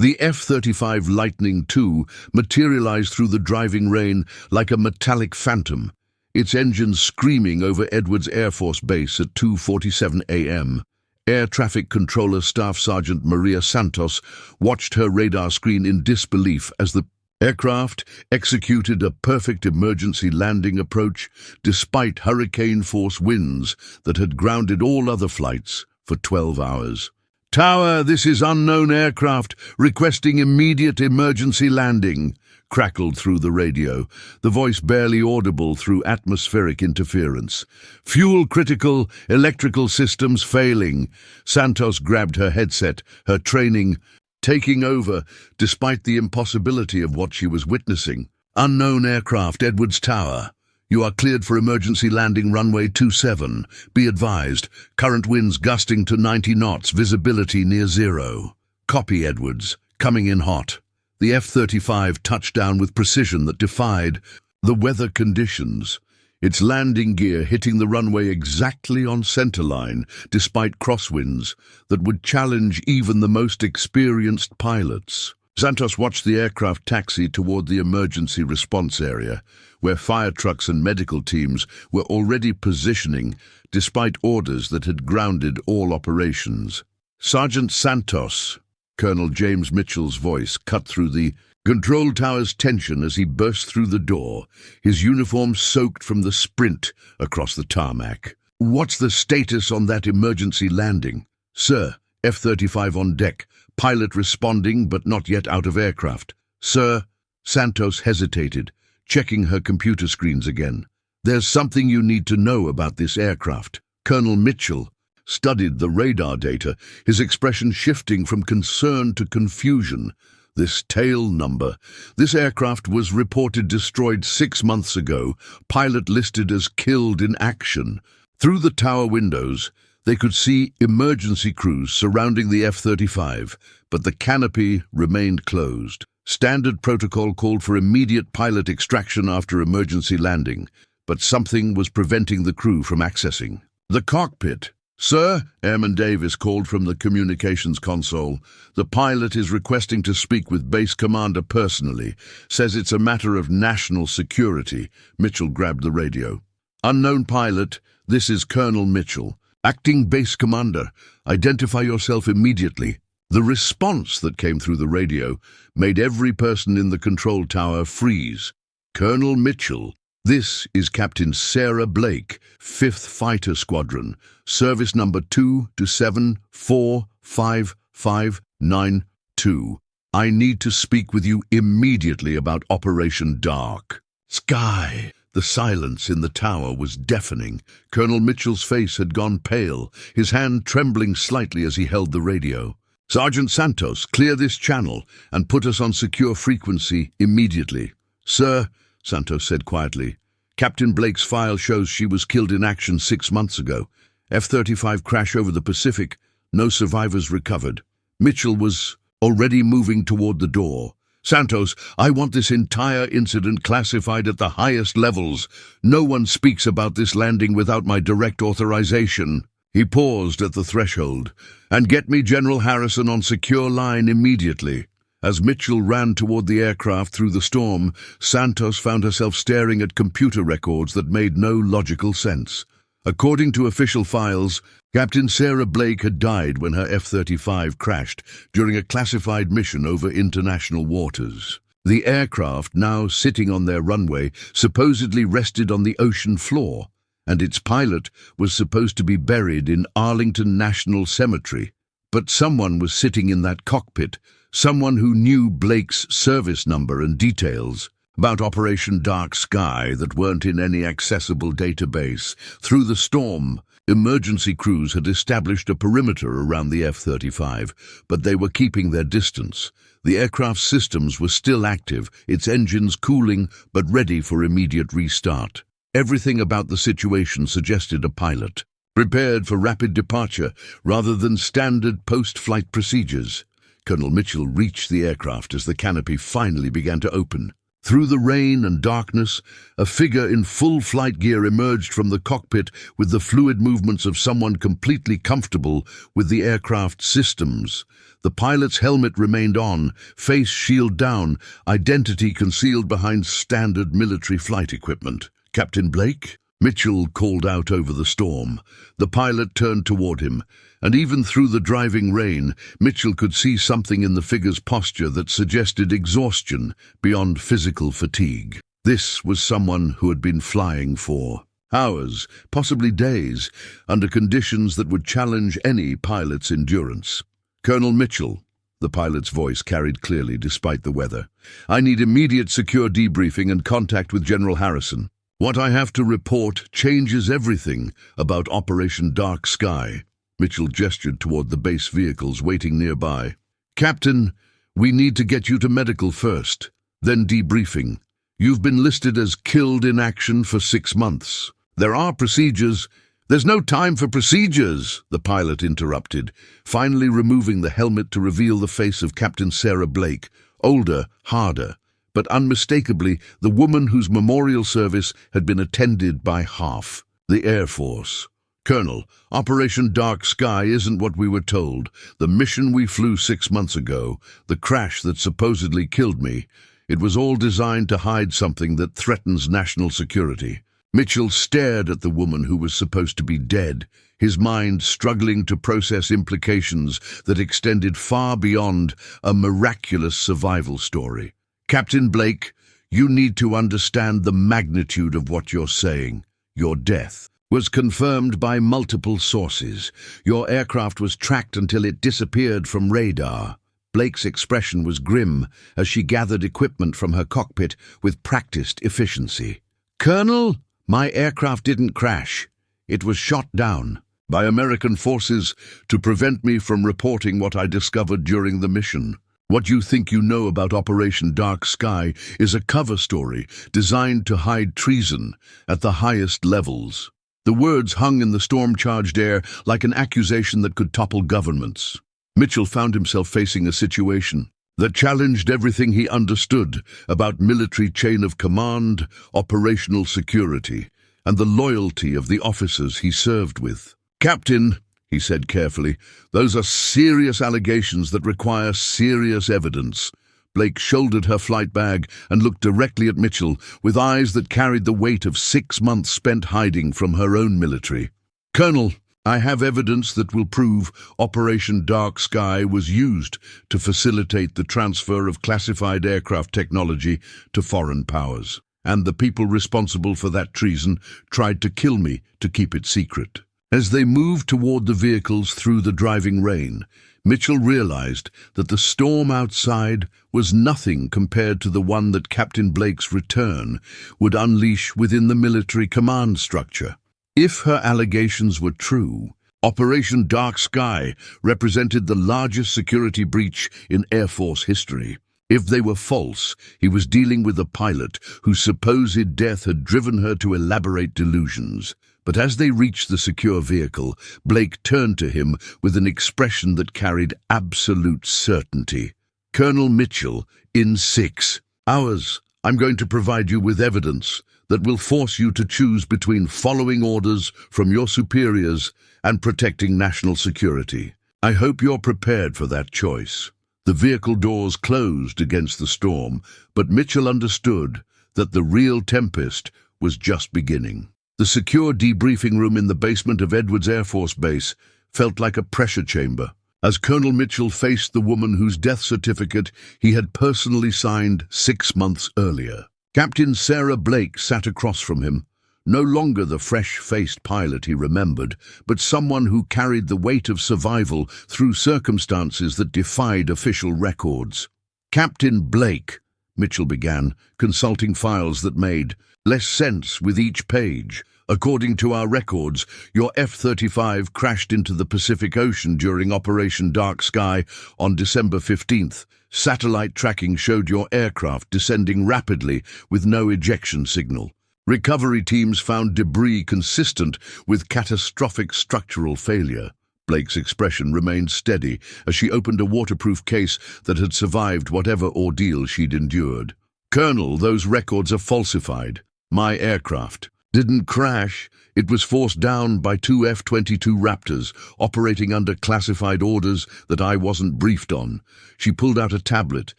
The F-35 Lightning II materialized through the driving rain like a metallic phantom, its engines screaming over Edwards Air Force Base at 2:47 a.m. Air Traffic Controller Staff Sergeant Maria Santos watched her radar screen in disbelief as the aircraft executed a perfect emergency landing approach despite hurricane-force winds that had grounded all other flights for 12 hours. "Tower, this is unknown aircraft requesting immediate emergency landing," crackled through the radio, the voice barely audible through atmospheric interference. "Fuel critical, electrical systems failing." Santos grabbed her headset, her training taking over despite the impossibility of what she was witnessing. "Unknown aircraft, Edwards Tower. You are cleared for emergency landing runway 27. Be advised, current winds gusting to 90 knots, visibility near zero." "Copy, Edwards. Coming in hot." The F-35 touched down with precision that defied the weather conditions, its landing gear hitting the runway exactly on centerline, despite crosswinds that would challenge even the most experienced pilots. Santos watched the aircraft taxi toward the emergency response area, where fire trucks and medical teams were already positioning despite orders that had grounded all operations. "Sergeant Santos," Colonel James Mitchell's voice cut through the control tower's tension as he burst through the door, his uniform soaked from the sprint across the tarmac. "What's the status on that emergency landing?" "Sir, F-35 on deck. Pilot responding but not yet out of aircraft." "Sir," Santos hesitated, checking her computer screens again. "There's something you need to know about this aircraft." Colonel Mitchell studied the radar data, his expression shifting from concern to confusion. "This tail number. This aircraft was reported destroyed 6 months ago, pilot listed as killed in action." Through the tower windows, they could see emergency crews surrounding the F-35, but the canopy remained closed. Standard protocol called for immediate pilot extraction after emergency landing, but something was preventing the crew from accessing the cockpit. "Sir," Airman Davis called from the communications console, "the pilot is requesting to speak with base commander personally. Says it's a matter of national security." Mitchell grabbed the radio. "Unknown pilot, this is Colonel Mitchell. Acting base commander. Identify yourself immediately." The response that came through the radio made every person in the control tower freeze. "Colonel Mitchell, this is Captain Sarah Blake, 5th Fighter Squadron, service number 227455592. I need to speak with you immediately about Operation Dark Sky." The silence in the tower was deafening. Colonel Mitchell's face had gone pale, his hand trembling slightly as he held the radio. "Sergeant Santos, clear this channel and put us on secure frequency immediately." "Sir," Santos said quietly, "Captain Blake's file shows she was killed in action 6 months ago. F-35 crash over the Pacific, no survivors recovered." Mitchell was already moving toward the door. "Santos, I want this entire incident classified at the highest levels. No one speaks about this landing without my direct authorization." He paused at the threshold. "And get me General Harrison on secure line immediately." As Mitchell ran toward the aircraft through the storm, Santos found herself staring at computer records that made no logical sense. According to official files, Captain Sarah Blake had died when her F-35 crashed during a classified mission over international waters. The aircraft, now sitting on their runway, supposedly rested on the ocean floor, and its pilot was supposed to be buried in Arlington National Cemetery. But someone was sitting in that cockpit, someone who knew Blake's service number and details about Operation Dark Sky that weren't in any accessible database. Through the storm, emergency crews had established a perimeter around the F-35, but they were keeping their distance. The aircraft's systems were still active, its engines cooling but ready for immediate restart. Everything about the situation suggested a pilot, prepared for rapid departure rather than standard post-flight procedures. Colonel Mitchell reached the aircraft as the canopy finally began to open. Through the rain and darkness, a figure in full flight gear emerged from the cockpit with the fluid movements of someone completely comfortable with the aircraft's systems. The pilot's helmet remained on, face shield down, identity concealed behind standard military flight equipment. "Captain Blake?" Mitchell called out over the storm. The pilot turned toward him, and even through the driving rain, Mitchell could see something in the figure's posture that suggested exhaustion beyond physical fatigue. This was someone who had been flying for hours, possibly days, under conditions that would challenge any pilot's endurance. "Colonel Mitchell," the pilot's voice carried clearly despite the weather, "I need immediate secure debriefing and contact with General Harrison. What I have to report changes everything about Operation Dark Sky." Mitchell gestured toward the base vehicles waiting nearby. "Captain, we need to get you to medical first, then debriefing. You've been listed as killed in action for 6 months. There are procedures." "There's no time for procedures," the pilot interrupted, finally removing the helmet to reveal the face of Captain Sarah Blake, older, harder, but unmistakably the woman whose memorial service had been attended by half the Air Force. "Colonel, Operation Dark Sky isn't what we were told. The mission we flew 6 months ago, the crash that supposedly killed me, it was all designed to hide something that threatens national security." Mitchell stared at the woman who was supposed to be dead, his mind struggling to process implications that extended far beyond a miraculous survival story. "Captain Blake, you need to understand the magnitude of what you're saying. Your death was confirmed by multiple sources. Your aircraft was tracked until it disappeared from radar." Blake's expression was grim as she gathered equipment from her cockpit with practiced efficiency. "Colonel, my aircraft didn't crash. It was shot down by American forces to prevent me from reporting what I discovered during the mission. What you think you know about Operation Dark Sky is a cover story designed to hide treason at the highest levels." The words hung in the storm-charged air like an accusation that could topple governments. Mitchell found himself facing a situation that challenged everything he understood about military chain of command, operational security, and the loyalty of the officers he served with. "Captain," he said carefully, "those are serious allegations that require serious evidence." Blake shouldered her flight bag and looked directly at Mitchell with eyes that carried the weight of 6 months spent hiding from her own military. "Colonel, I have evidence that will prove Operation Dark Sky was used to facilitate the transfer of classified aircraft technology to foreign powers, and the people responsible for that treason tried to kill me to keep it secret." As they moved toward the vehicles through the driving rain, Mitchell realized that the storm outside was nothing compared to the one that Captain Blake's return would unleash within the military command structure. If her allegations were true, Operation Dark Sky represented the largest security breach in Air Force history. If they were false, he was dealing with a pilot whose supposed death had driven her to elaborate delusions. But as they reached the secure vehicle, Blake turned to him with an expression that carried absolute certainty. "Colonel Mitchell, in 6 hours, I'm going to provide you with evidence that will force you to choose between following orders from your superiors and protecting national security. I hope you're prepared for that choice." The vehicle doors closed against the storm, but Mitchell understood that the real tempest was just beginning. The secure debriefing room in the basement of Edwards Air Force Base felt like a pressure chamber, as Colonel Mitchell faced the woman whose death certificate he had personally signed 6 months earlier. Captain Sarah Blake sat across from him, no longer the fresh-faced pilot he remembered, but someone who carried the weight of survival through circumstances that defied official records. "Captain Blake," Mitchell began, consulting files that made less sense with each page. "According to our records, your F-35 crashed into the Pacific Ocean during Operation Dark Sky on December 15th. Satellite tracking showed your aircraft descending rapidly with no ejection signal. Recovery teams found debris consistent with catastrophic structural failure." Blake's expression remained steady as she opened a waterproof case that had survived whatever ordeal she'd endured. Colonel, those records are falsified. My aircraft didn't crash. It was forced down by two F-22 Raptors, operating under classified orders that I wasn't briefed on. She pulled out a tablet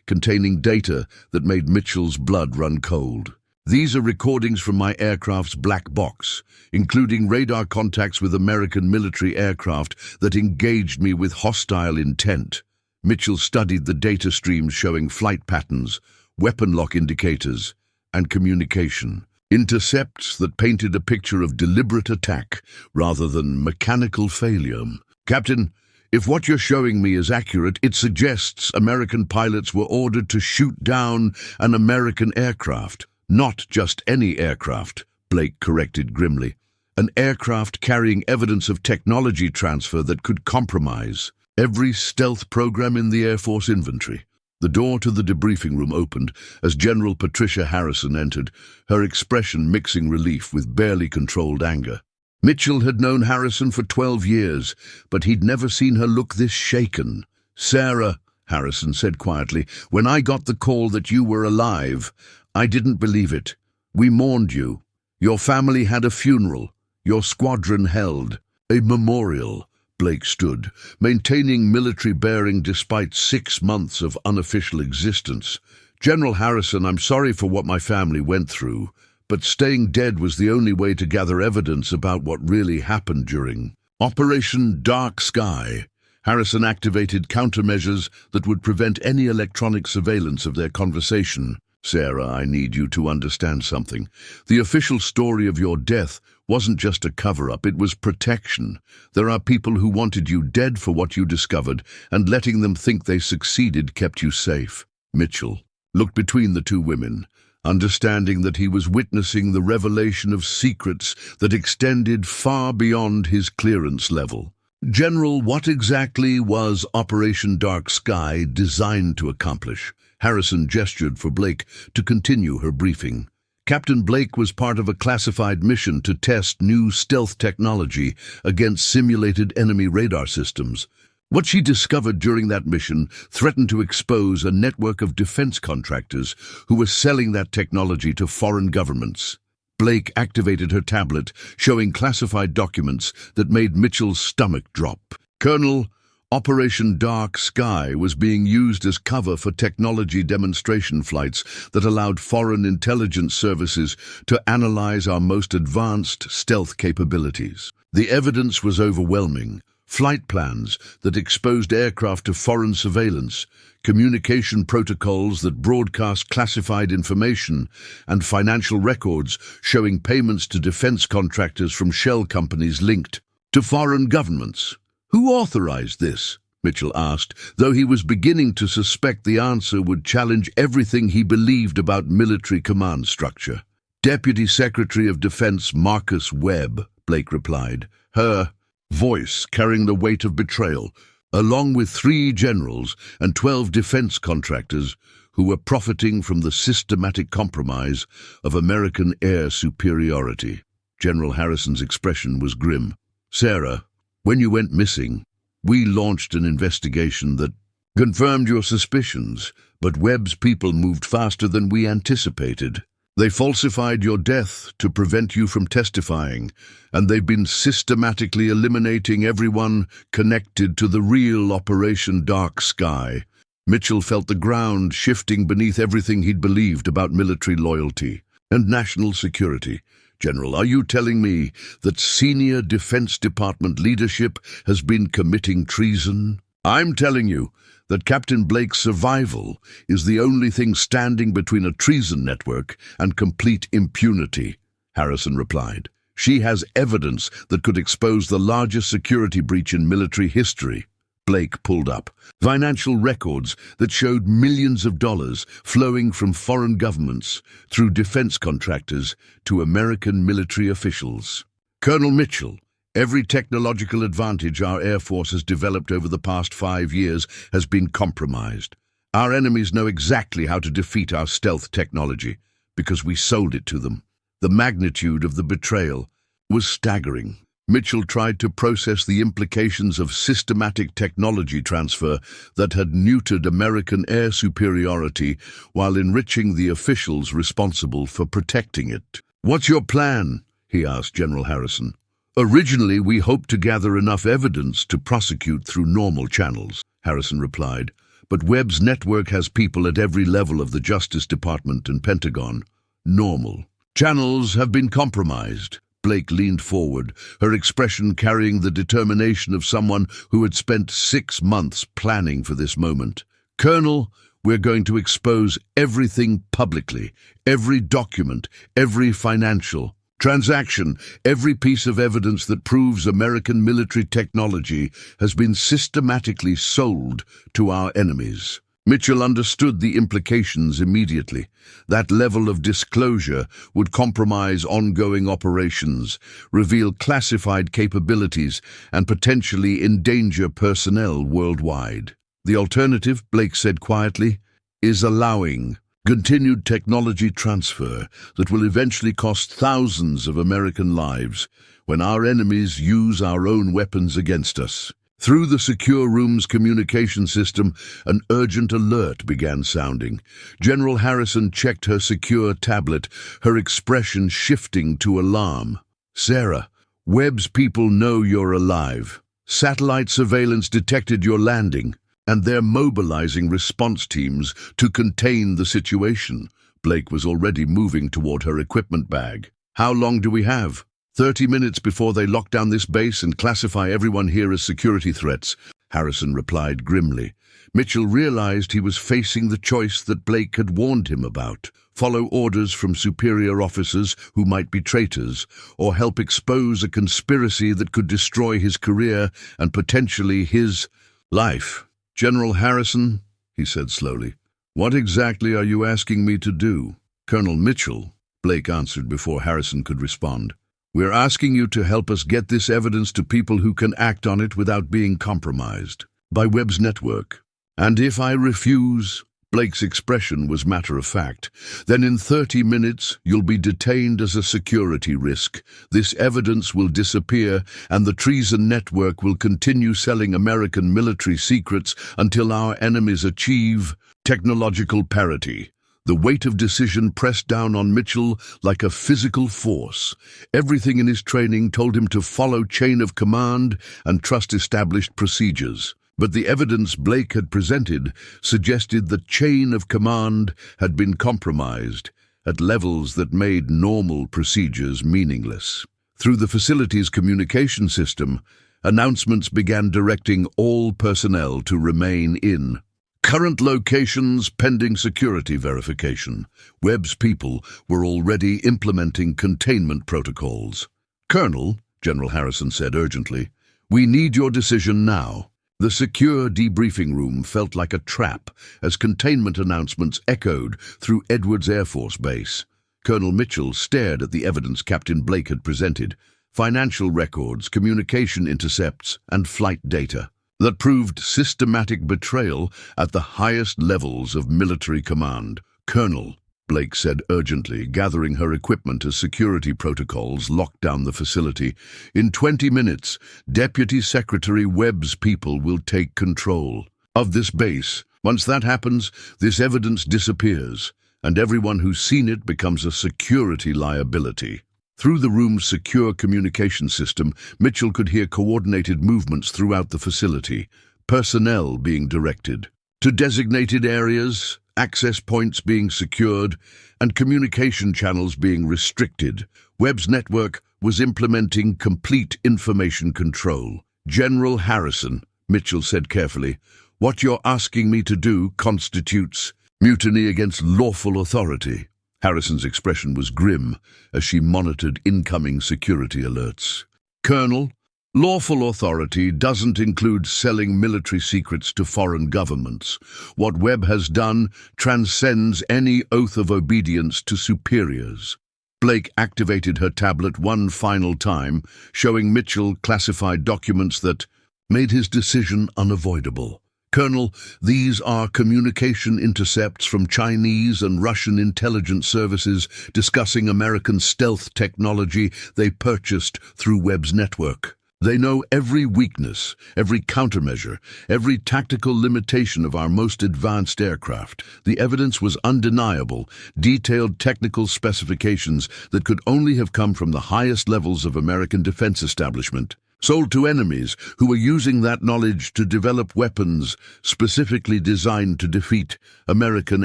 containing data that made Mitchell's blood run cold. These are recordings from my aircraft's black box, including radar contacts with American military aircraft that engaged me with hostile intent. Mitchell studied the data streams showing flight patterns, weapon lock indicators, and communication. Intercepts that painted a picture of deliberate attack rather than mechanical failure. Captain, if what you're showing me is accurate, it suggests American pilots were ordered to shoot down an American aircraft. Not just any aircraft, Blake corrected grimly. An aircraft carrying evidence of technology transfer that could compromise every stealth program in the Air Force inventory. The door to the debriefing room opened as General Patricia Harrison entered, her expression mixing relief with barely controlled anger. Mitchell had known Harrison for 12 years, but he'd never seen her look this shaken. "Sarah," Harrison said quietly, "when I got the call that you were alive, I didn't believe it. We mourned you. Your family had a funeral. Your squadron held a memorial." Blake stood, maintaining military bearing despite 6 months of unofficial existence. "General Harrison, I'm sorry for what my family went through, but staying dead was the only way to gather evidence about what really happened during Operation Dark Sky." Harrison activated countermeasures that would prevent any electronic surveillance of their conversation. "Sarah, I need you to understand something. The official story of your death wasn't just a cover-up, it was protection. There are people who wanted you dead for what you discovered, and letting them think they succeeded kept you safe." Mitchell looked between the two women, understanding that he was witnessing the revelation of secrets that extended far beyond his clearance level. "General, what exactly was Operation Dark Sky designed to accomplish?" Harrison gestured for Blake to continue her briefing. "Captain Blake was part of a classified mission to test new stealth technology against simulated enemy radar systems. What she discovered during that mission threatened to expose a network of defense contractors who were selling that technology to foreign governments." Blake activated her tablet, showing classified documents that made Mitchell's stomach drop. "Colonel, Operation Dark Sky was being used as cover for technology demonstration flights that allowed foreign intelligence services to analyze our most advanced stealth capabilities. The evidence was overwhelming. Flight plans that exposed aircraft to foreign surveillance, communication protocols that broadcast classified information, and financial records showing payments to defense contractors from shell companies linked to foreign governments. "Who authorized this?" Mitchell asked, though he was beginning to suspect the answer would challenge everything he believed about military command structure. "Deputy Secretary of Defense Marcus Webb," Blake replied, her voice carrying the weight of betrayal, along with 3 generals and 12 defense contractors who were profiting from the systematic compromise of American air superiority. General Harrison's expression was grim. "Sarah, when you went missing, we launched an investigation that confirmed your suspicions, but Webb's people moved faster than we anticipated. They falsified your death to prevent you from testifying, and they've been systematically eliminating everyone connected to the real Operation Dark Sky." Mitchell felt the ground shifting beneath everything he'd believed about military loyalty and national security. "General, are you telling me that senior Defense Department leadership has been committing treason?" "I'm telling you that Captain Blake's survival is the only thing standing between a treason network and complete impunity," Harrison replied. "She has evidence that could expose the largest security breach in military history." Blake pulled up financial records that showed millions of dollars flowing from foreign governments through defense contractors to American military officials. "Colonel Mitchell, every technological advantage our Air Force has developed over the past 5 years has been compromised. Our enemies know exactly how to defeat our stealth technology because we sold it to them." The magnitude of the betrayal was staggering. Mitchell tried to process the implications of systematic technology transfer that had neutered American air superiority while enriching the officials responsible for protecting it. "What's your plan?" he asked General Harrison. "Originally, we hoped to gather enough evidence to prosecute through normal channels," Harrison replied. "But Webb's network has people at every level of the Justice Department and Pentagon. Normal channels have been compromised." Blake leaned forward, her expression carrying the determination of someone who had spent 6 months planning for this moment. "Colonel, we're going to expose everything publicly, every document, every financial transaction, every piece of evidence that proves American military technology has been systematically sold to our enemies." Mitchell understood the implications immediately. That level of disclosure would compromise ongoing operations, reveal classified capabilities, and potentially endanger personnel worldwide. "The alternative," Blake said quietly, "is allowing continued technology transfer that will eventually cost thousands of American lives when our enemies use our own weapons against us." Through the secure room's communication system, an urgent alert began sounding. General Harrison checked her secure tablet, her expression shifting to alarm. "Sarah, Webb's people know you're alive. Satellite surveillance detected your landing, and they're mobilizing response teams to contain the situation." Blake was already moving toward her equipment bag. "How long do we have?" 30 minutes before they lock down this base and classify everyone here as security threats," Harrison replied grimly. Mitchell realized he was facing the choice that Blake had warned him about: follow orders from superior officers who might be traitors, or help expose a conspiracy that could destroy his career and potentially his life. "General Harrison," he said slowly, "what exactly are you asking me to do?" "Colonel Mitchell," Blake answered before Harrison could respond, "we're asking you to help us get this evidence to people who can act on it without being compromised by Webb's network. And if I refuse," Blake's expression was matter-of-fact, "then in 30 minutes you'll be detained as a security risk. This evidence will disappear, and the treason network will continue selling American military secrets until our enemies achieve technological parity." The weight of decision pressed down on Mitchell like a physical force. Everything in his training told him to follow chain of command and trust established procedures. But the evidence Blake had presented suggested that chain of command had been compromised at levels that made normal procedures meaningless. Through the facility's communication system, announcements began directing all personnel to remain in current locations pending security verification. Webb's people were already implementing containment protocols. "Colonel," General Harrison said urgently, "we need your decision now." The secure debriefing room felt like a trap as containment announcements echoed through Edwards Air Force Base. Colonel Mitchell stared at the evidence Captain Blake had presented: financial records, communication intercepts, and flight data that proved systematic betrayal at the highest levels of military command. "Colonel," Blake said urgently, gathering her equipment as security protocols locked down the facility, "in 20 minutes, Deputy Secretary Webb's people will take control of this base. Once that happens, this evidence disappears, and everyone who's seen it becomes a security liability." Through the room's secure communication system, Mitchell could hear coordinated movements throughout the facility, personnel being directed to designated areas, access points being secured, and communication channels being restricted. Webb's network was implementing complete information control. "General Harrison," Mitchell said carefully, "what you're asking me to do constitutes mutiny against lawful authority." Harrison's expression was grim as she monitored incoming security alerts. "Colonel, lawful authority doesn't include selling military secrets to foreign governments. What Webb has done transcends any oath of obedience to superiors." Blake activated her tablet one final time, showing Mitchell classified documents that made his decision unavoidable. Colonel, these are communication intercepts from Chinese and Russian intelligence services discussing American stealth technology they purchased through Webb's network. They know every weakness, every countermeasure, every tactical limitation of our most advanced aircraft. The evidence was undeniable, detailed technical specifications that could only have come from the highest levels of American defense establishment, sold to enemies who were using that knowledge to develop weapons specifically designed to defeat American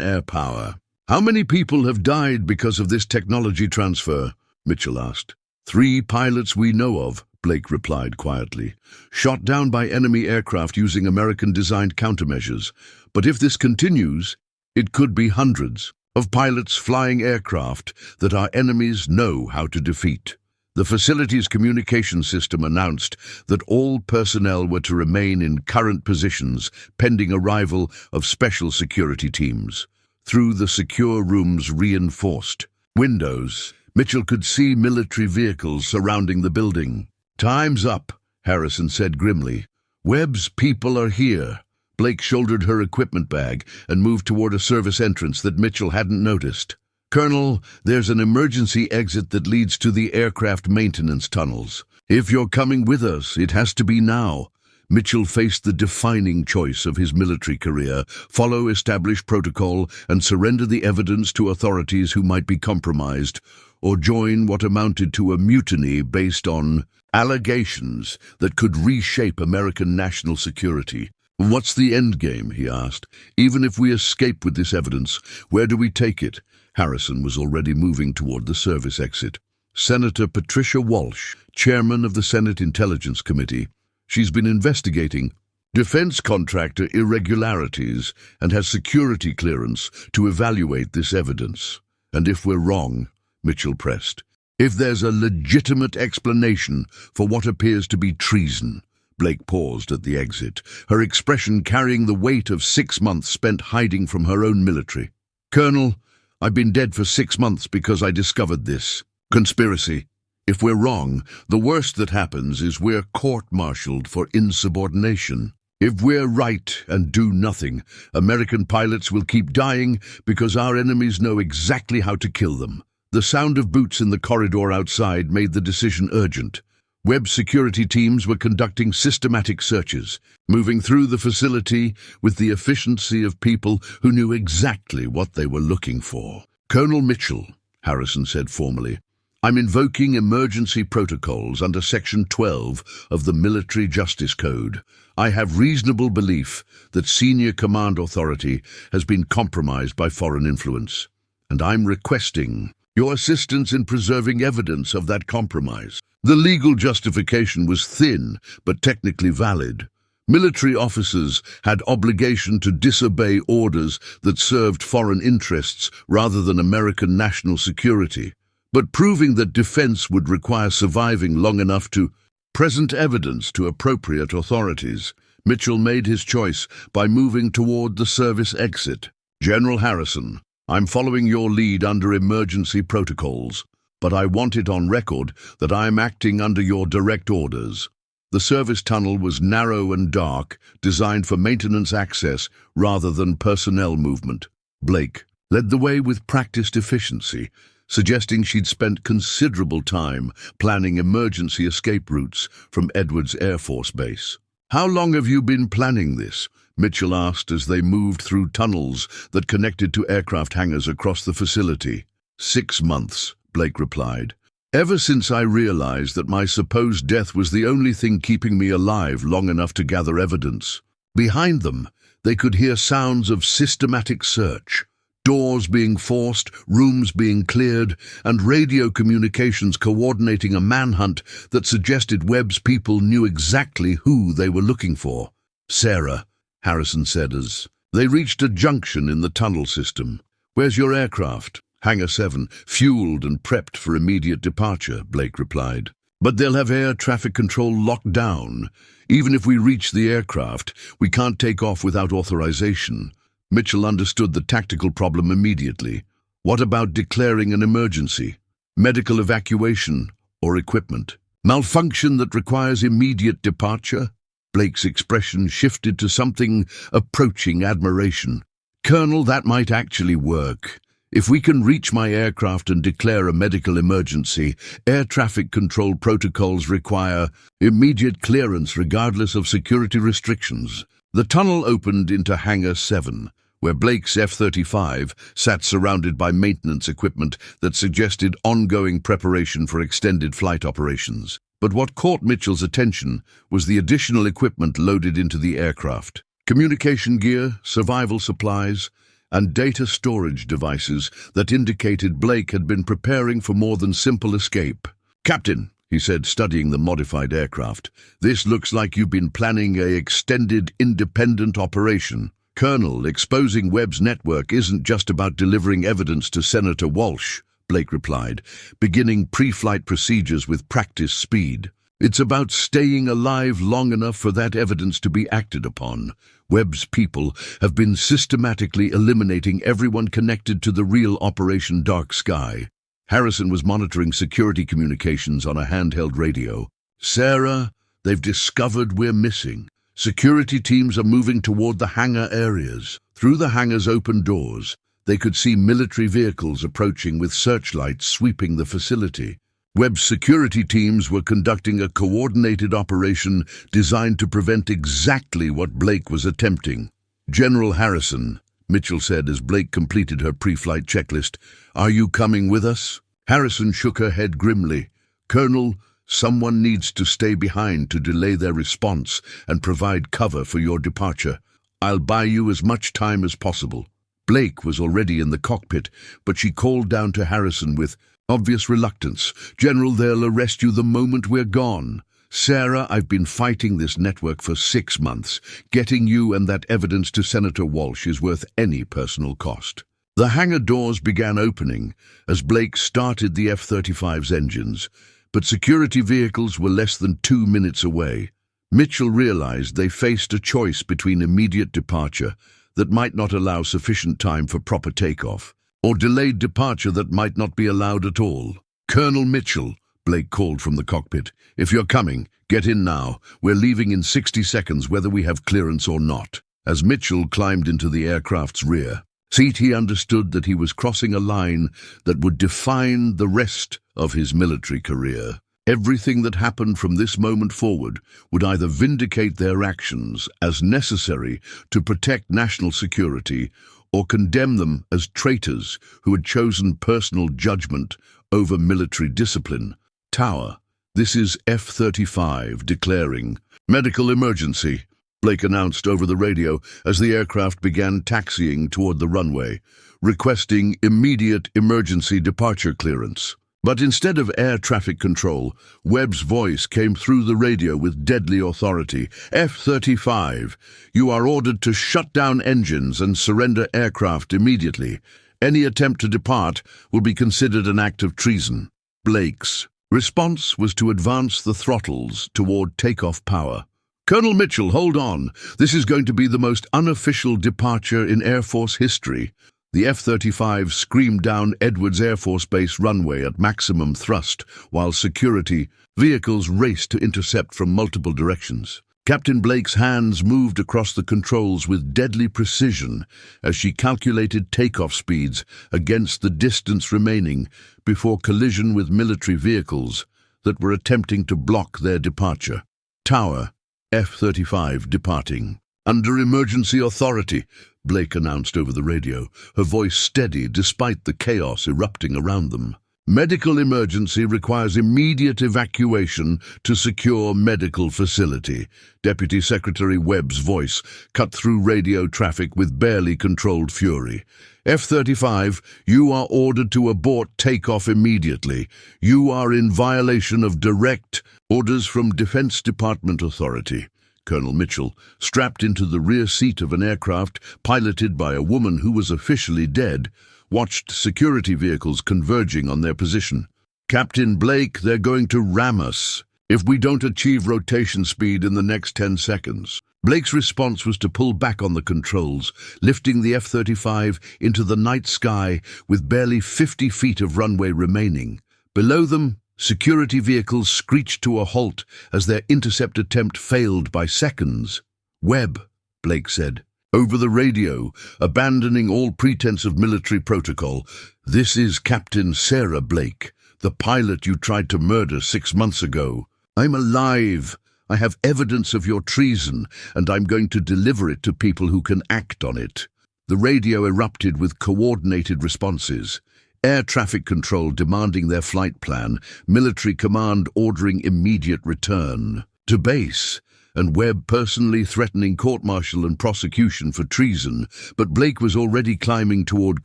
air power. How many people have died because of this technology transfer? Mitchell asked. 3 pilots we know of, Blake replied quietly, shot down by enemy aircraft using American-designed countermeasures. But if this continues, it could be hundreds of pilots flying aircraft that our enemies know how to defeat. The facility's communication system announced that all personnel were to remain in current positions pending arrival of special security teams. Through the secure room's reinforced windows, Mitchell could see military vehicles surrounding the building. "Time's up," Harrison said grimly. "Webb's people are here." Blake shouldered her equipment bag and moved toward a service entrance that Mitchell hadn't noticed. "Colonel, there's an emergency exit that leads to the aircraft maintenance tunnels. If you're coming with us, it has to be now." Mitchell faced the defining choice of his military career: follow established protocol and surrender the evidence to authorities who might be compromised, or join what amounted to a mutiny based on allegations that could reshape American national security. "What's the end game?" he asked. "Even if we escape with this evidence, where do we take it?" Harrison was already moving toward the service exit. "Senator Patricia Walsh, chairman of the Senate Intelligence Committee. She's been investigating defense contractor irregularities and has security clearance to evaluate this evidence. And if we're wrong," Mitchell pressed, "if there's a legitimate explanation for what appears to be treason." Blake paused at the exit, her expression carrying the weight of 6 months spent hiding from her own military. "Colonel, I've been dead for 6 months because I discovered this conspiracy. If we're wrong, the worst that happens is we're court-martialed for insubordination. If we're right and do nothing, American pilots will keep dying because our enemies know exactly how to kill them." The sound of boots in the corridor outside made the decision urgent. Webb security teams were conducting systematic searches, moving through the facility with the efficiency of people who knew exactly what they were looking for. "Colonel Mitchell," Harrison said formally, "I'm invoking emergency protocols under Section 12 of the Military Justice Code. I have reasonable belief that senior command authority has been compromised by foreign influence, and I'm requesting your assistance in preserving evidence of that compromise." The legal justification was thin, but technically valid. Military officers had obligation to disobey orders that served foreign interests rather than American national security. But proving that defense would require surviving long enough to present evidence to appropriate authorities, Mitchell made his choice by moving toward the service exit. "General Harrison, I'm following your lead under emergency protocols, but I want it on record that I'm acting under your direct orders." The service tunnel was narrow and dark, designed for maintenance access rather than personnel movement. Blake led the way with practiced efficiency, suggesting she'd spent considerable time planning emergency escape routes from Edwards Air Force Base. "How long have you been planning this?" Mitchell asked as they moved through tunnels that connected to aircraft hangars across the facility. 6 months, Blake replied. "Ever since I realized that my supposed death was the only thing keeping me alive long enough to gather evidence." Behind them, they could hear sounds of systematic search. Doors being forced, rooms being cleared, and radio communications coordinating a manhunt that suggested Webb's people knew exactly who they were looking for. "Sarah," Harrison said as they reached a junction in the tunnel system. "Where's your aircraft?" "Hangar 7, fueled and prepped for immediate departure," Blake replied. "But they'll have air traffic control locked down. Even if we reach the aircraft, we can't take off without authorization." Mitchell understood the tactical problem immediately. What about declaring an emergency? Medical evacuation or equipment? Malfunction that requires immediate departure? Blake's expression shifted to something approaching admiration. "Colonel, that might actually work. If we can reach my aircraft and declare a medical emergency, air traffic control protocols require immediate clearance regardless of security restrictions." The tunnel opened into Hangar 7, where Blake's F-35 sat surrounded by maintenance equipment that suggested ongoing preparation for extended flight operations. But what caught Mitchell's attention was the additional equipment loaded into the aircraft. Communication gear, survival supplies, and data storage devices that indicated Blake had been preparing for more than simple escape. "Captain," he said, studying the modified aircraft, "this looks like you've been planning an extended independent operation." "Colonel, exposing Webb's network isn't just about delivering evidence to Senator Walsh," Blake replied, beginning pre-flight procedures with practice speed. "It's about staying alive long enough for that evidence to be acted upon. Webb's people have been systematically eliminating everyone connected to the real Operation Dark Sky." Harrison was monitoring security communications on a handheld radio. "Sarah, they've discovered we're missing. Security teams are moving toward the hangar areas." Through the hangar's open doors, they could see military vehicles approaching with searchlights sweeping the facility. Webb's security teams were conducting a coordinated operation designed to prevent exactly what Blake was attempting. "General Harrison," Mitchell said as Blake completed her pre-flight checklist, "are you coming with us?" Harrison shook her head grimly. "Colonel, someone needs to stay behind to delay their response and provide cover for your departure. I'll buy you as much time as possible." Blake was already in the cockpit, but she called down to Harrison with obvious reluctance, "General, they'll arrest you the moment we're gone. Sarah, I've been fighting this network for 6 months. Getting you and that evidence to Senator Walsh is worth any personal cost." The hangar doors began opening as Blake started the F-35's engines, but security vehicles were less than 2 minutes away. Mitchell realized they faced a choice between immediate departure that might not allow sufficient time for proper takeoff, or delayed departure that might not be allowed at all. "Colonel Mitchell," Blake called from the cockpit, "if you're coming, get in now. We're leaving in 60 seconds whether we have clearance or not." As Mitchell climbed into the aircraft's rear seat, he understood that he was crossing a line that would define the rest of his military career. Everything that happened from this moment forward would either vindicate their actions as necessary to protect national security or condemn them as traitors who had chosen personal judgment over military discipline. "Tower, this is F-35 declaring medical emergency," Blake announced over the radio as the aircraft began taxiing toward the runway, requesting immediate emergency departure clearance. But instead of air traffic control, Webb's voice came through the radio with deadly authority. "F-35, you are ordered to shut down engines and surrender aircraft immediately. Any attempt to depart will be considered an act of treason." Blake's response was to advance the throttles toward takeoff power. "Colonel Mitchell, hold on. This is going to be the most unofficial departure in Air Force history." The F-35 screamed down Edwards Air Force Base runway at maximum thrust, while security vehicles raced to intercept from multiple directions. Captain Blake's hands moved across the controls with deadly precision as she calculated takeoff speeds against the distance remaining before collision with military vehicles that were attempting to block their departure. "Tower, F-35 departing. Under emergency authority," Blake announced over the radio, her voice steady despite the chaos erupting around them. "Medical emergency requires immediate evacuation to secure medical facility." Deputy Secretary Webb's voice cut through radio traffic with barely controlled fury. "F-35, you are ordered to abort takeoff immediately. You are in violation of direct orders from Defense Department authority." Colonel Mitchell, strapped into the rear seat of an aircraft piloted by a woman who was officially dead, watched security vehicles converging on their position. "Captain Blake, they're going to ram us if we don't achieve rotation speed in the next 10 seconds. Blake's response was to pull back on the controls, lifting the F-35 into the night sky with barely 50 feet of runway remaining. Below them, Security vehicles screeched to a halt as their intercept attempt failed by seconds. "Webb," Blake said, over the radio, abandoning all pretense of military protocol. "This is Captain Sarah Blake, the pilot you tried to murder 6 months ago. I'm alive. I have evidence of your treason, and I'm going to deliver it to people who can act on it." The radio erupted with coordinated responses. Air traffic control demanding their flight plan, military command ordering immediate return to base, and Webb personally threatening court-martial and prosecution for treason. But Blake was already climbing toward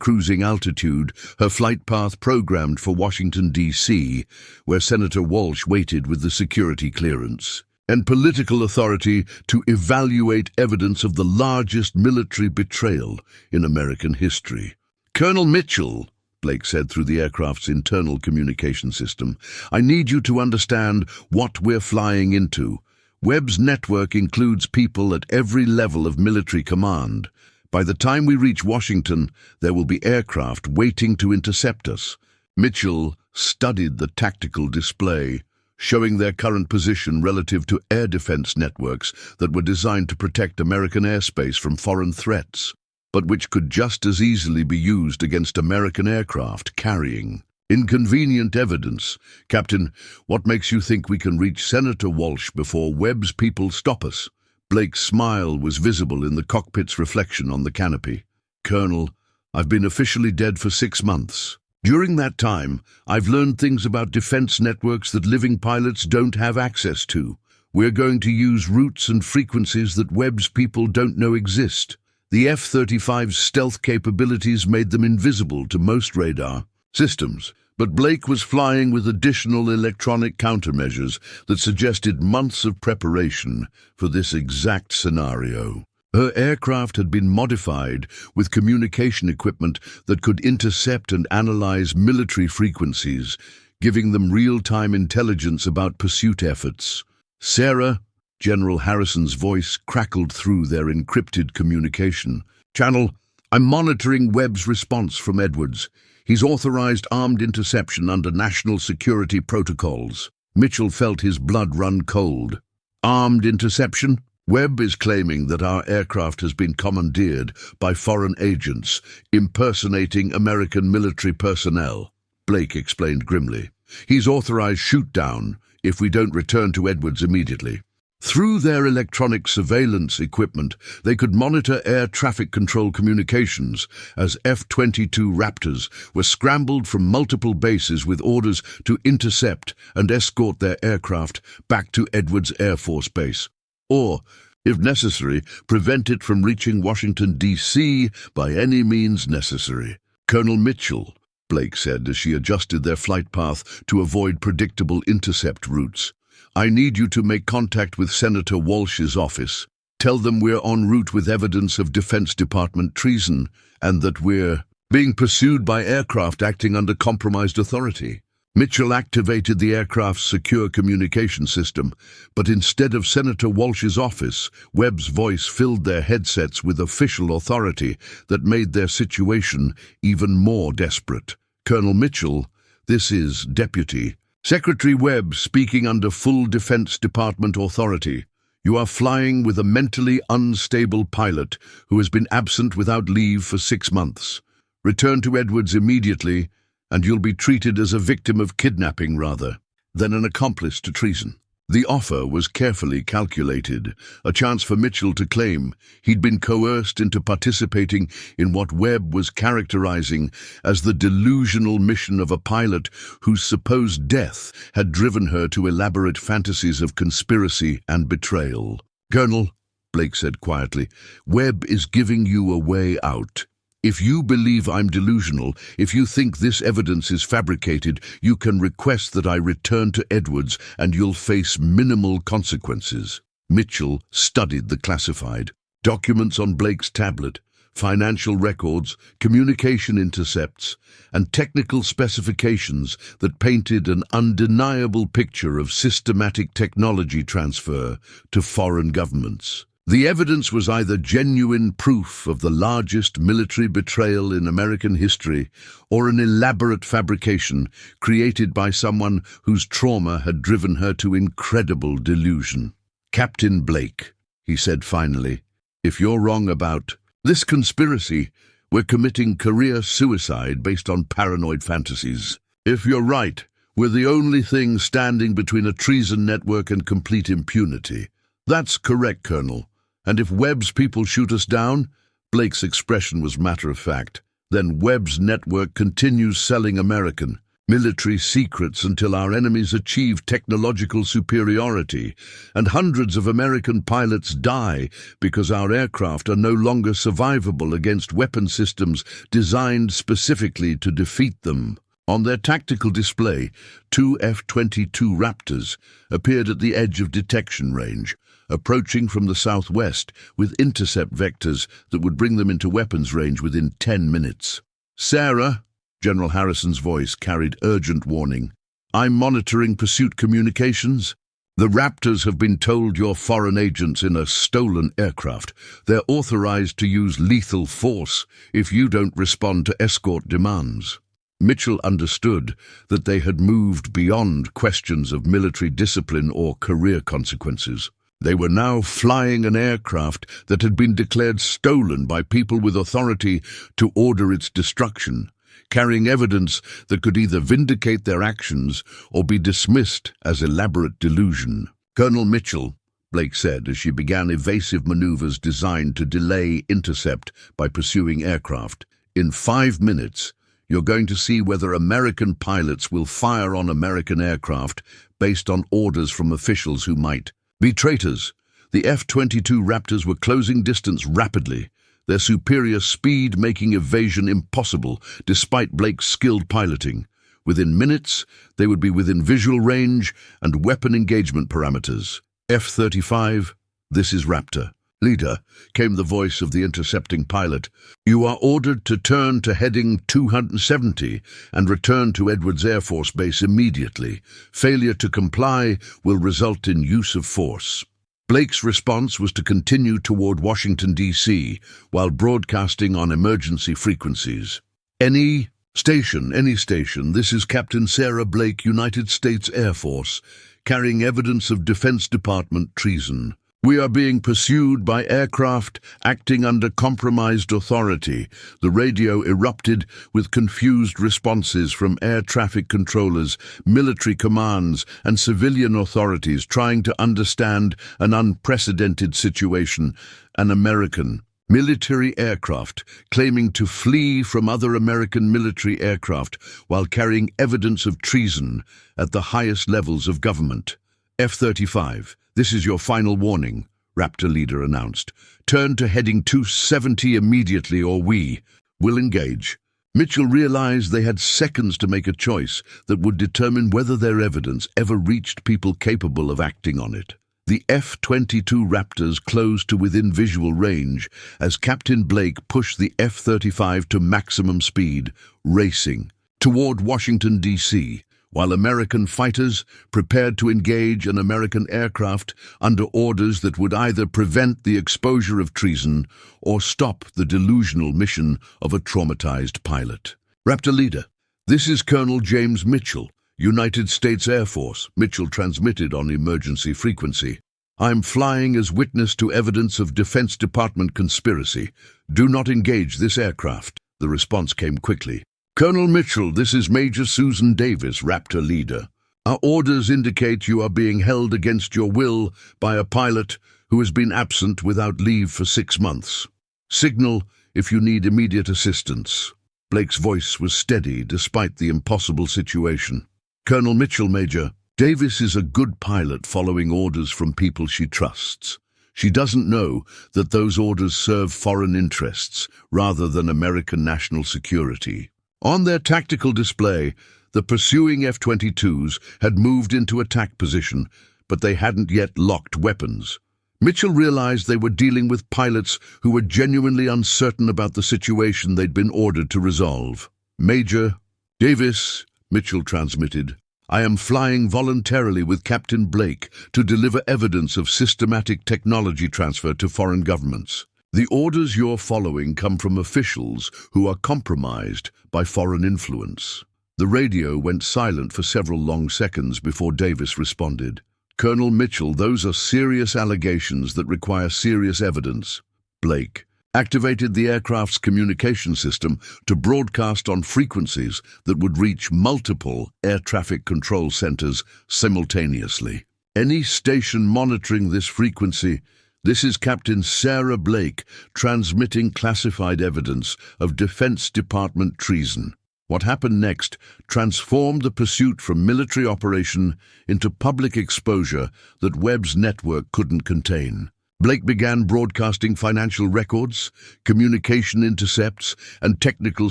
cruising altitude, her flight path programmed for Washington, D.C., where Senator Walsh waited with the security clearance and political authority to evaluate evidence of the largest military betrayal in American history. "Colonel Mitchell," Blake said through the aircraft's internal communication system, "I need you to understand what we're flying into. Webb's network includes people at every level of military command. By the time we reach Washington, there will be aircraft waiting to intercept us." Mitchell studied the tactical display, showing their current position relative to air defense networks that were designed to protect American airspace from foreign threats, but which could just as easily be used against American aircraft carrying inconvenient evidence. "Captain, what makes you think we can reach Senator Walsh before Webb's people stop us?" Blake's smile was visible in the cockpit's reflection on the canopy. "Colonel, I've been officially dead for 6 months. During that time, I've learned things about defense networks that living pilots don't have access to. We're going to use routes and frequencies that Webb's people don't know exist. The F-35's stealth capabilities made them invisible to most radar systems, but Blake was flying with additional electronic countermeasures that suggested months of preparation for this exact scenario. Her aircraft had been modified with communication equipment that could intercept and analyze military frequencies, giving them real-time intelligence about pursuit efforts. "Sarah," General Harrison's voice crackled through their encrypted communication channel, "I'm monitoring Webb's response from Edwards. He's authorized armed interception under national security protocols." Mitchell felt his blood run cold. "Armed interception? Webb is claiming that our aircraft has been commandeered by foreign agents, impersonating American military personnel," Blake explained grimly. "He's authorized shoot-down if we don't return to Edwards immediately." Through their electronic surveillance equipment, they could monitor air traffic control communications as F-22 Raptors were scrambled from multiple bases with orders to intercept and escort their aircraft back to Edwards Air Force Base, or, if necessary, prevent it from reaching Washington, D.C. by any means necessary. "Colonel Mitchell," Blake said as she adjusted their flight path to avoid predictable intercept routes, "I need you to make contact with Senator Walsh's office. Tell them we're en route with evidence of Defense Department treason and that we're being pursued by aircraft acting under compromised authority." Mitchell activated the aircraft's secure communication system, but instead of Senator Walsh's office, Webb's voice filled their headsets with official authority that made their situation even more desperate. "Colonel Mitchell, this is Deputy Secretary Webb speaking under full Defense Department authority. You are flying with a mentally unstable pilot who has been absent without leave for 6 months. Return to Edwards immediately, and you'll be treated as a victim of kidnapping rather than an accomplice to treason." The offer was carefully calculated, a chance for Mitchell to claim he'd been coerced into participating in what Webb was characterizing as the delusional mission of a pilot whose supposed death had driven her to elaborate fantasies of conspiracy and betrayal. "Colonel," Blake said quietly, "Webb is giving you a way out. If you believe I'm delusional, if you think this evidence is fabricated, you can request that I return to Edwards and you'll face minimal consequences." Mitchell studied the classified documents on Blake's tablet, financial records, communication intercepts, and technical specifications that painted an undeniable picture of systematic technology transfer to foreign governments. The evidence was either genuine proof of the largest military betrayal in American history or an elaborate fabrication created by someone whose trauma had driven her to incredible delusion. "Captain Blake," he said finally, "if you're wrong about this conspiracy, we're committing career suicide based on paranoid fantasies. If you're right, we're the only thing standing between a treason network and complete impunity." "That's correct, Colonel. And if Webb's people shoot us down," Blake's expression was matter-of-fact, "then Webb's network continues selling American military secrets until our enemies achieve technological superiority, and hundreds of American pilots die because our aircraft are no longer survivable against weapon systems designed specifically to defeat them." On their tactical display, 2 F-22 Raptors appeared at the edge of detection range, approaching from the southwest with intercept vectors that would bring them into weapons range within 10 minutes. "Sarah," General Harrison's voice carried urgent warning, "I'm monitoring pursuit communications. The Raptors have been told you're foreign agents in a stolen aircraft. They're authorized to use lethal force if you don't respond to escort demands." Mitchell understood that they had moved beyond questions of military discipline or career consequences. They were now flying an aircraft that had been declared stolen by people with authority to order its destruction, carrying evidence that could either vindicate their actions or be dismissed as elaborate delusion. "Colonel Mitchell," Blake said as she began evasive maneuvers designed to delay intercept by pursuing aircraft, "in 5 minutes, you're going to see whether American pilots will fire on American aircraft based on orders from officials who might be traitors." The F-22 Raptors were closing distance rapidly, their superior speed making evasion impossible despite Blake's skilled piloting. Within minutes, they would be within visual range and weapon engagement parameters. "F-35, this is Raptor. Leader," came the voice of the intercepting pilot, "you are ordered to turn to heading 270 and return to Edwards Air Force Base immediately. Failure to comply will result in use of force." Blake's response was to continue toward Washington, D.C., while broadcasting on emergency frequencies. Any station, this is Captain Sarah Blake, United States Air Force, carrying evidence of Defense Department treason. We are being pursued by aircraft acting under compromised authority." The radio erupted with confused responses from air traffic controllers, military commands, and civilian authorities trying to understand an unprecedented situation. An American military aircraft claiming to flee from other American military aircraft while carrying evidence of treason at the highest levels of government. "F-35, this is your final warning," Raptor leader announced. "Turn to heading 270 immediately or we will engage." Mitchell realized they had seconds to make a choice that would determine whether their evidence ever reached people capable of acting on it. The F-22 Raptors closed to within visual range as Captain Blake pushed the F-35 to maximum speed, racing toward Washington, D.C., while American fighters prepared to engage an American aircraft under orders that would either prevent the exposure of treason or stop the delusional mission of a traumatized pilot. "Raptor leader, this is Colonel James Mitchell, United States Air Force," Mitchell transmitted on emergency frequency. "I'm flying as witness to evidence of Defense Department conspiracy. Do not engage this aircraft." The response came quickly. "Colonel Mitchell, this is Major Susan Davis, Raptor leader. Our orders indicate you are being held against your will by a pilot who has been absent without leave for 6 months. Signal if you need immediate assistance." Blake's voice was steady despite the impossible situation. "Colonel Mitchell, Major, Davis is a good pilot following orders from people she trusts. She doesn't know that those orders serve foreign interests rather than American national security." On their tactical display, the pursuing F-22s had moved into attack position, but they hadn't yet locked weapons. Mitchell realized they were dealing with pilots who were genuinely uncertain about the situation they'd been ordered to resolve. "Major Davis," Mitchell transmitted, I am flying voluntarily with Captain Blake to deliver evidence of systematic technology transfer to foreign governments. The orders you're following come from officials who are compromised by foreign influence." The radio went silent for several long seconds before Davis responded. "Colonel Mitchell, those are serious allegations that require serious evidence." Blake activated the aircraft's communication system to broadcast on frequencies that would reach multiple air traffic control centers simultaneously. "Any station monitoring this frequency, this is Captain Sarah Blake transmitting classified evidence of Defense Department treason." What happened next transformed the pursuit from military operation into public exposure that Webb's network couldn't contain. Blake began broadcasting financial records, communication intercepts, and technical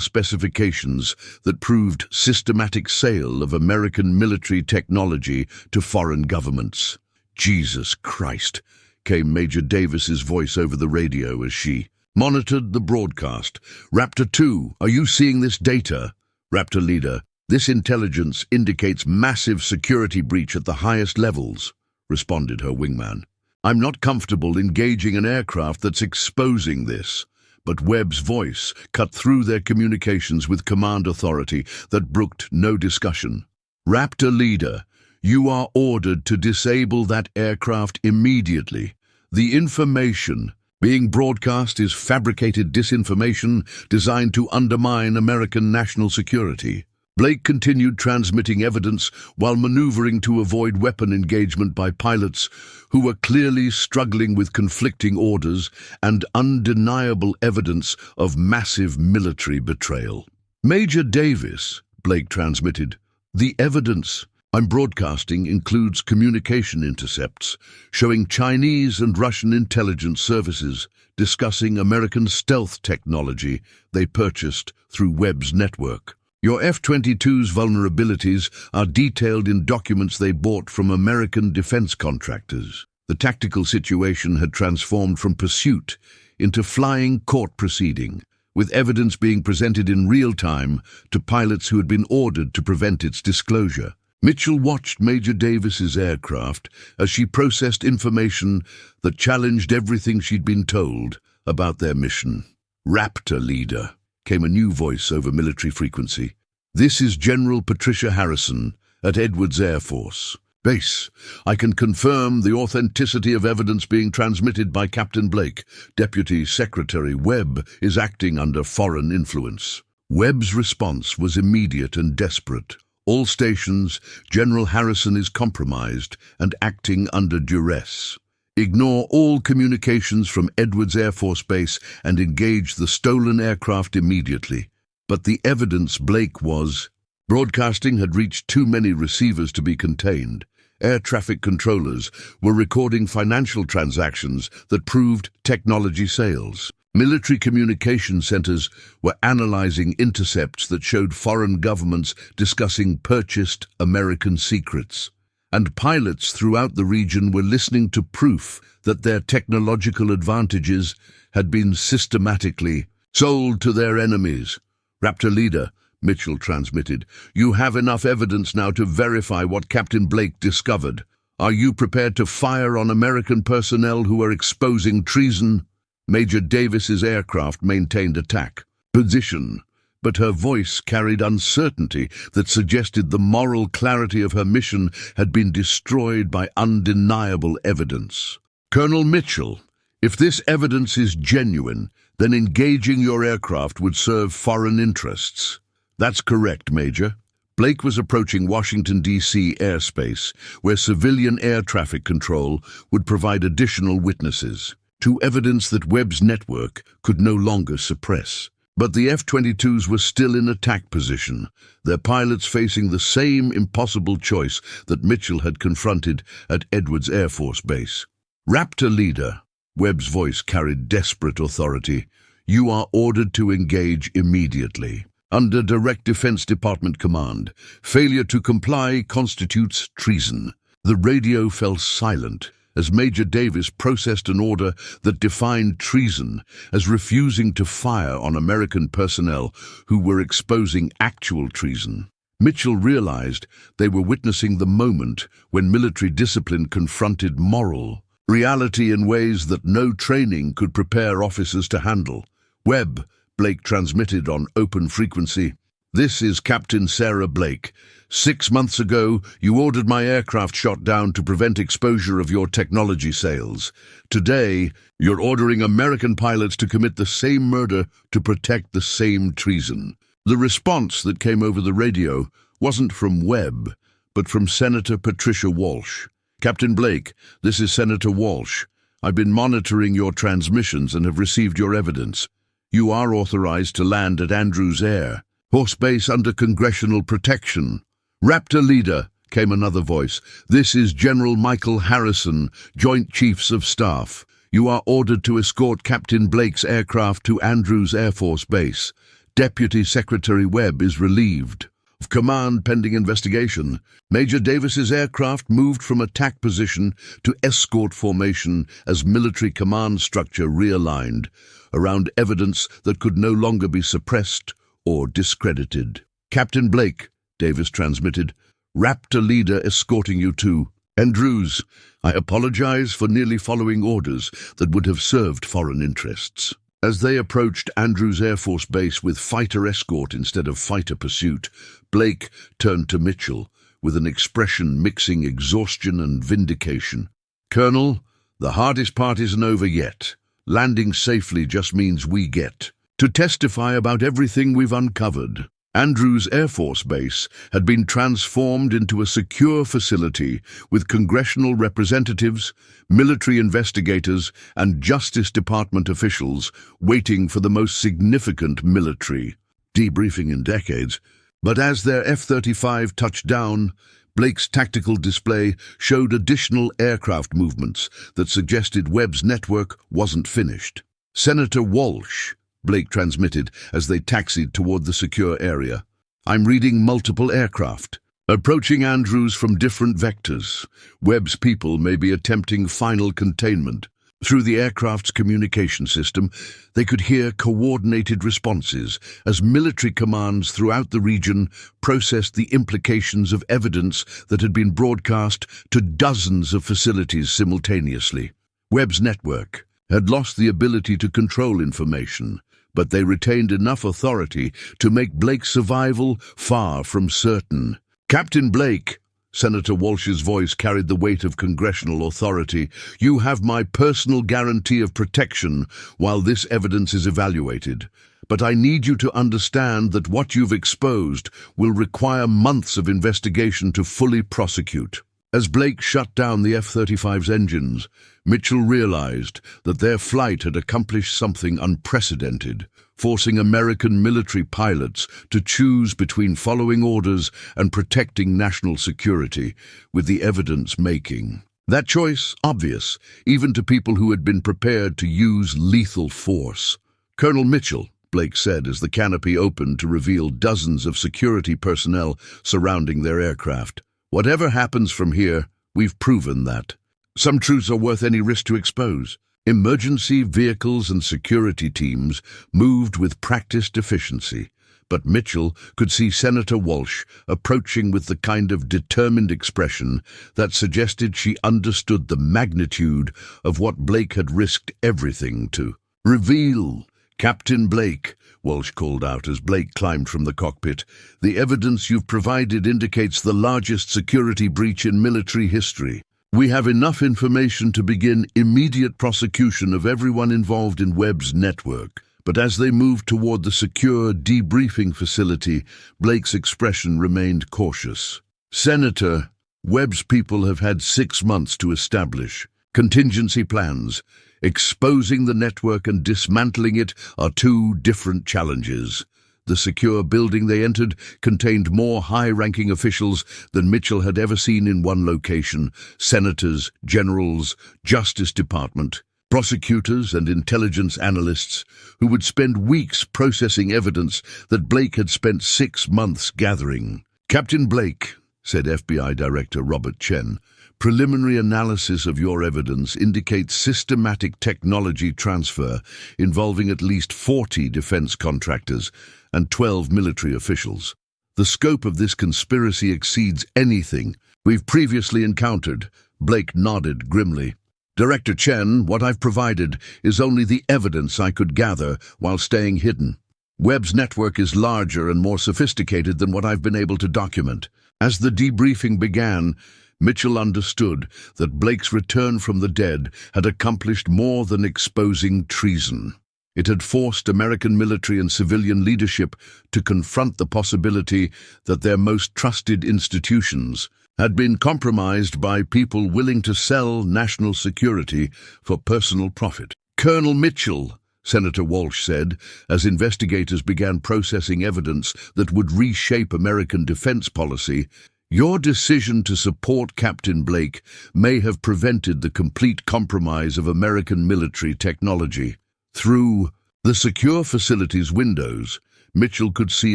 specifications that proved systematic sale of American military technology to foreign governments. "Jesus Christ," came Major Davis's voice over the radio as she monitored the broadcast. "Raptor 2, are you seeing this data?" "Raptor leader, this intelligence indicates massive security breach at the highest levels," responded her wingman. "I'm not comfortable engaging an aircraft that's exposing this." But Webb's voice cut through their communications with command authority that brooked no discussion. "Raptor leader, you are ordered to disable that aircraft immediately. The information being broadcast is fabricated disinformation designed to undermine American national security." Blake continued transmitting evidence while maneuvering to avoid weapon engagement by pilots who were clearly struggling with conflicting orders and undeniable evidence of massive military betrayal. "Major Davis," Blake transmitted, "the evidence I'm broadcasting includes communication intercepts showing Chinese and Russian intelligence services discussing American stealth technology they purchased through Webb's network. Your F-22's vulnerabilities are detailed in documents they bought from American defense contractors." The tactical situation had transformed from pursuit into flying court proceeding, with evidence being presented in real time to pilots who had been ordered to prevent its disclosure. Mitchell watched Major Davis's aircraft as she processed information that challenged everything she'd been told about their mission. "Raptor leader," came a new voice over military frequency. "This is General Patricia Harrison at Edwards Air Force Base. I can confirm the authenticity of evidence being transmitted by Captain Blake. Deputy Secretary Webb is acting under foreign influence." Webb's response was immediate and desperate. "All stations, General Harrison is compromised and acting under duress. Ignore all communications from Edwards Air Force Base and engage the stolen aircraft immediately." But the evidence Blake was broadcasting had reached too many receivers to be contained. Air traffic controllers were recording financial transactions that proved technology sales. Military communication centers were analyzing intercepts that showed foreign governments discussing purchased American secrets. And pilots throughout the region were listening to proof that their technological advantages had been systematically sold to their enemies. "Raptor leader," Mitchell transmitted, "you have enough evidence now to verify what Captain Blake discovered. Are you prepared to fire on American personnel who are exposing treason?" Major Davis's aircraft maintained attack position, but her voice carried uncertainty that suggested the moral clarity of her mission had been destroyed by undeniable evidence. "Colonel Mitchell, if this evidence is genuine, then engaging your aircraft would serve foreign interests." "That's correct, Major." Blake was approaching Washington, D.C. airspace, where civilian air traffic control would provide additional witnesses to evidence that Webb's network could no longer suppress. But the F-22s were still in attack position, their pilots facing the same impossible choice that Mitchell had confronted at Edwards Air Force Base. "Raptor leader," Webb's voice carried desperate authority, "you are ordered to engage immediately. Under direct Defense Department command, failure to comply constitutes treason." The radio fell silent as Major Davis processed an order that defined treason as refusing to fire on American personnel who were exposing actual treason. Mitchell realized they were witnessing the moment when military discipline confronted moral reality in ways that no training could prepare officers to handle. "Webb," Blake transmitted on open frequency. "This is Captain Sarah Blake. 6 months ago, you ordered my aircraft shot down to prevent exposure of your technology sales. Today, you're ordering American pilots to commit the same murder to protect the same treason." The response that came over the radio wasn't from Webb, but from Senator Patricia Walsh. "Captain Blake, this is Senator Walsh. I've been monitoring your transmissions and have received your evidence. You are authorized to land at Andrews Air Force Base under congressional protection." "Raptor Leader," came another voice. "This is General Michael Harrison, Joint Chiefs of Staff. You are ordered to escort Captain Blake's aircraft to Andrews Air Force Base. Deputy Secretary Webb is relieved of command pending investigation." Major Davis's aircraft moved from attack position to escort formation as military command structure realigned around evidence that could no longer be suppressed or discredited. "Captain Blake," Davis transmitted, "Raptor Leader escorting you to Andrews. I apologize for nearly following orders that would have served foreign interests." As they approached Andrews Air Force Base with fighter escort instead of fighter pursuit, Blake turned to Mitchell with an expression mixing exhaustion and vindication. "Colonel, the hardest part isn't over yet. Landing safely just means we get to testify about everything we've uncovered." Andrews Air Force Base had been transformed into a secure facility with congressional representatives, military investigators, and Justice Department officials waiting for the most significant military debriefing in decades. But as their F-35 touched down, Blake's tactical display showed additional aircraft movements that suggested Webb's network wasn't finished. "Senator Walsh," Blake transmitted as they taxied toward the secure area. "I'm reading multiple aircraft approaching Andrews from different vectors. Webb's people may be attempting final containment." Through the aircraft's communication system, they could hear coordinated responses as military commands throughout the region processed the implications of evidence that had been broadcast to dozens of facilities simultaneously. Webb's network had lost the ability to control information, but they retained enough authority to make Blake's survival far from certain. "Captain Blake," Senator Walsh's voice carried the weight of congressional authority, "you have my personal guarantee of protection while this evidence is evaluated. But I need you to understand that what you've exposed will require months of investigation to fully prosecute." As Blake shut down the F-35's engines, Mitchell realized that their flight had accomplished something unprecedented, forcing American military pilots to choose between following orders and protecting national security, with the evidence making that choice obvious, even to people who had been prepared to use lethal force. "Colonel Mitchell," Blake said as the canopy opened to reveal dozens of security personnel surrounding their aircraft, "whatever happens from here, we've proven that some truths are worth any risk to expose." Emergency vehicles and security teams moved with practiced efficiency, but Mitchell could see Senator Walsh approaching with the kind of determined expression that suggested she understood the magnitude of what Blake had risked everything to reveal. "Captain Blake," Walsh called out as Blake climbed from the cockpit, "the evidence you've provided indicates the largest security breach in military history. We have enough information to begin immediate prosecution of everyone involved in Webb's network." But as they moved toward the secure debriefing facility, Blake's expression remained cautious. "Senator, Webb's people have had 6 months to establish contingency plans. Exposing the network and dismantling it are two different challenges." The secure building they entered contained more high-ranking officials than Mitchell had ever seen in one location: senators, generals, Justice Department, prosecutors and intelligence analysts who would spend weeks processing evidence that Blake had spent 6 months gathering. "Captain Blake," said FBI Director Robert Chen, "preliminary analysis of your evidence indicates systematic technology transfer involving at least 40 defense contractors and 12 military officials. The scope of this conspiracy exceeds anything we've previously encountered. Blake nodded grimly. Director Chen, what I've provided is only the evidence I could gather while staying hidden. Webb's network is larger and more sophisticated than what I've been able to document. As the debriefing began, Mitchell understood that Blake's return from the dead had accomplished more than exposing treason. It had forced American military and civilian leadership to confront the possibility that their most trusted institutions had been compromised by people willing to sell national security for personal profit. "Colonel Mitchell," Senator Walsh said, as investigators began processing evidence that would reshape American defense policy, "your decision to support Captain Blake may have prevented the complete compromise of American military technology." Through the secure facility's windows, Mitchell could see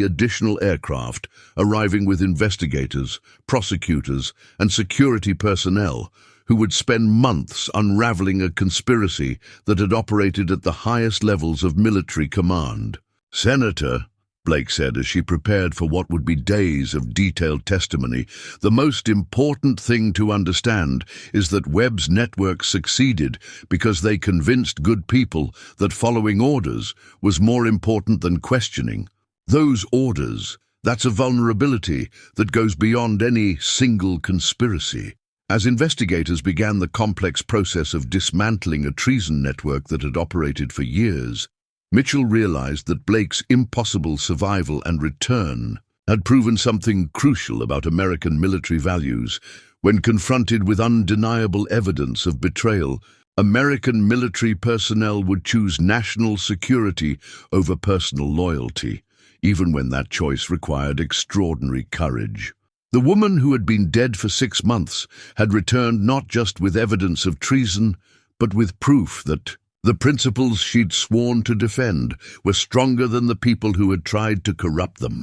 additional aircraft arriving with investigators, prosecutors, and security personnel who would spend months unraveling a conspiracy that had operated at the highest levels of military command. "Senator," Blake said as she prepared for what would be days of detailed testimony, "the most important thing to understand is that Webb's network succeeded because they convinced good people that following orders was more important than questioning. Those orders, that's a vulnerability that goes beyond any single conspiracy." As investigators began the complex process of dismantling a treason network that had operated for years, Mitchell realized that Blake's impossible survival and return had proven something crucial about American military values. When confronted with undeniable evidence of betrayal, American military personnel would choose national security over personal loyalty, even when that choice required extraordinary courage. The woman who had been dead for 6 months had returned not just with evidence of treason, but with proof that the principles she'd sworn to defend were stronger than the people who had tried to corrupt them.